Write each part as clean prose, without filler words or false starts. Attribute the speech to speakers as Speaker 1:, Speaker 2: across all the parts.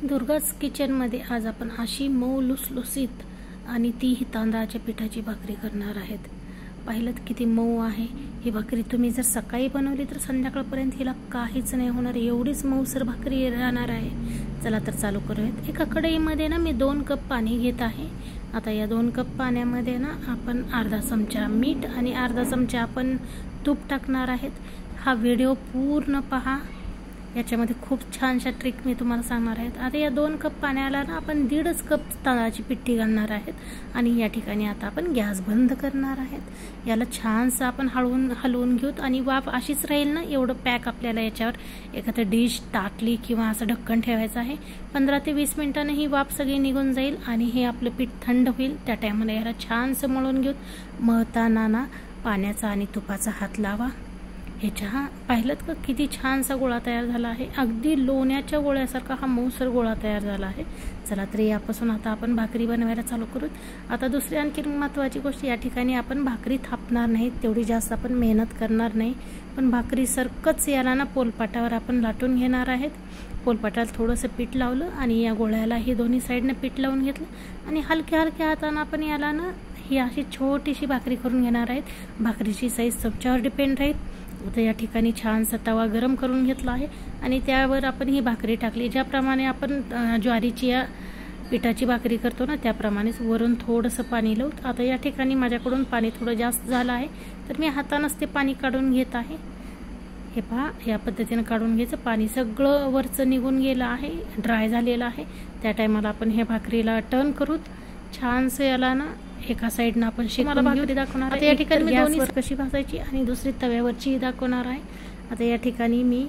Speaker 1: दुर्गाज किचनमध्ये आज आपण अशी मऊ लुसलुसीत आणि तीही तांदळाच्या पिठाची भाकरी करणार आहेत। पाहिलं किती मऊ आहे ही भाकरी। तुम्ही जर सकाळी बनवली तर संध्याकाळपर्यंत हिला काहीच नाही होणार, एवढीच मऊसर भाकरी राहणार आहे। चला तर चालू करूयात। एका कढईमध्ये ना मी 2 कप पाणी घेत आहे। आता या 2 कप पाण्यामध्ये ना आपण अर्धा चमचा मीठ आणि अर्धा चमचा आपण तूप टाकणार आहेत। हा व्हिडिओ पूर्ण पहा, याच्यामध्ये खूप छानशा ट्रिक मी तुम्हाला सांगणार आहे। आता या 2 कप पाण्याला ना आपण 1.5 कप तांदळाची पिठी घालणार आहेत आणि या ठिकाणी आता आपण गॅस बंद करणार आहेत। याला छानसं आपण हलवून घेऊत आणि वाफ अशीच राहील ना, एवढं पॅक आपल्याला याच्यावर एखादी डिश टाकली किंवा असं ढक्कन ठेवायचं आहे। 15 ते 20 मिनिटांनी ही वाफ सगळी निघून जाईल आणि हे आपलं पीठ थंड होईल। त्या टाइमला याला छानसं मळून घेऊत। मळताना ना पाण्याचा आणि तुपाचा हात लावा। हे चहा पाहिलं का किती छानसा गोळा तयार झाला आहे। अगदी लोण्याच्या गोळ्यासारखा हा मऊसर गोळा तयार झाला आहे। चला तर यापासून आता आपण भाकरी बनवायला चालू करू। आता दुसरी आणखी महत्त्वाची गोष्ट, या ठिकाणी आपण भाकरी थापणार नाही, तेवढी जास्त आपण मेहनत करणार नाही, पण भाकरी सारखंच याला ना पोलपाटावर आपण लाटून घेणार आहेत। पोलपाटाला थोडंसं पीठ लावलं आणि या गोळ्याला ही दोन्ही साईडने पीठ लावून घेतलं आणि हलक्या हलक्या हाताने आपण याला ना ही अशी छोटीशी भाकरी करून घेणार आहेत। भाकरीची साईज चमच्यावर डिपेंड राहील। आता या ठिकाणी छानसा तवा गरम करून घेतला आहे आणि त्यावर आपण ही भाकरी टाकली। ज्याप्रमाणे आपण ज्वारीची या पिठाची भाकरी करतो ना, त्याप्रमाणेच वरून थोडंसं पाणी लावून। आता या ठिकाणी माझ्याकडून पाणी थोडं जास्त झालं आहे, तर मी हातानेच ते पाणी काढून घेत आहे। हे पहा, या पद्धतीने काढून घ्यायचं। पाणी सगळं वरचं निघून गेलं आहे, ड्राय झालेलं आहे। त्या टायमाला आपण हे भाकरीला टर्न करू। छानसं याला ना एका साइडनं आपण शेकून भाकरी दाखवणार आहे। या ठिकाणी मी गॅसवर कशी भाजायची आणि दुसरी तव्यावरची दाखवणार आहे। आता या ठिकाणी मी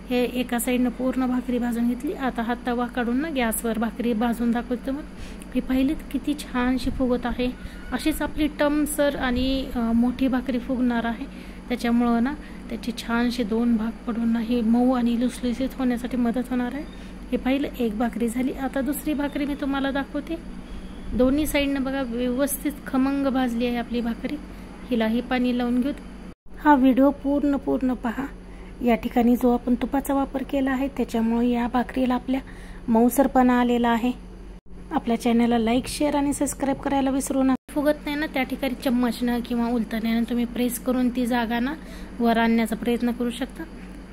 Speaker 1: हे एका साइडनं पूर्ण भाकरी भाजून घेतली। आता हा तवा काढून ना गॅसवर भाकरी भाजून दाखवतो। मग हे पाहिलेत किती छानशी फुगत आहे। अशीच आपली टमसर आणि मोठी भाकरी फुगणार आहे। त्याच्यामुळं ना त्याचे छानसे 2 भाग पडून ना हे मऊ आणि लुसलुसीत होण्यासाठी मदत होणार आहे। हे पाहिलं, एक भाकरी झाली। आता दुसरी भाकरी मी तुम्हाला दाखवते। दोन्ही साइडनं बघा व्यवस्थित खमंग भाजली आहे आपली भाकरी। हिलाही पाणी लावून घेऊ। हा व्हिडिओ पूर्ण पहा। या ठिकाणी जो आपण तुपाचा वापर केला आहे त्याच्यामुळे या भाकरीला आपल्या मऊसरपणा आलेला आहे। आपल्या चॅनलला लाईक, शेअर आणि सबस्क्राईब करायला विसरू नका। फुगत नाही ना, त्या ठिकाणी चम्मचनं किंवा उलटण्यानं तुम्ही प्रेस करून ती जागा ना वर आणण्याचा प्रयत्न करू शकता।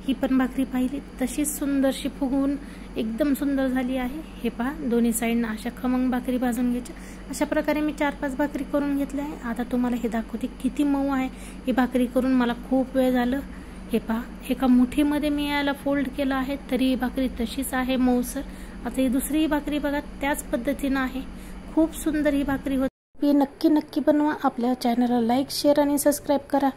Speaker 1: ही पण भाकरी पाहिली तशीच सुंदरशी फुगवून एकदम सुंदर झाली आहे। हे पहा, दोन्ही साइडनं अशा खमंग भाकरी भाजून घ्यायच्या। अशा प्रकारे मी 4-5 भाकरी करून घेतल्या आहे। आता तुम्हाला हे दाखवते किती मऊ आहे ही भाकरी। करून मला खूप वेळ झालं। हे पहा, एका मुठीमध्ये मी याला फोल्ड केलं आहे, तरी ही भाकरी तशीच आहे मऊसर। आता ही दुसरी भाकरी बघा, त्याच पद्धतीनं आहे। खूप सुंदर ही भाकरी होती। नक्की बनवा। आपल्या चॅनलला लाईक, शेअर आणि सबस्क्राईब करा।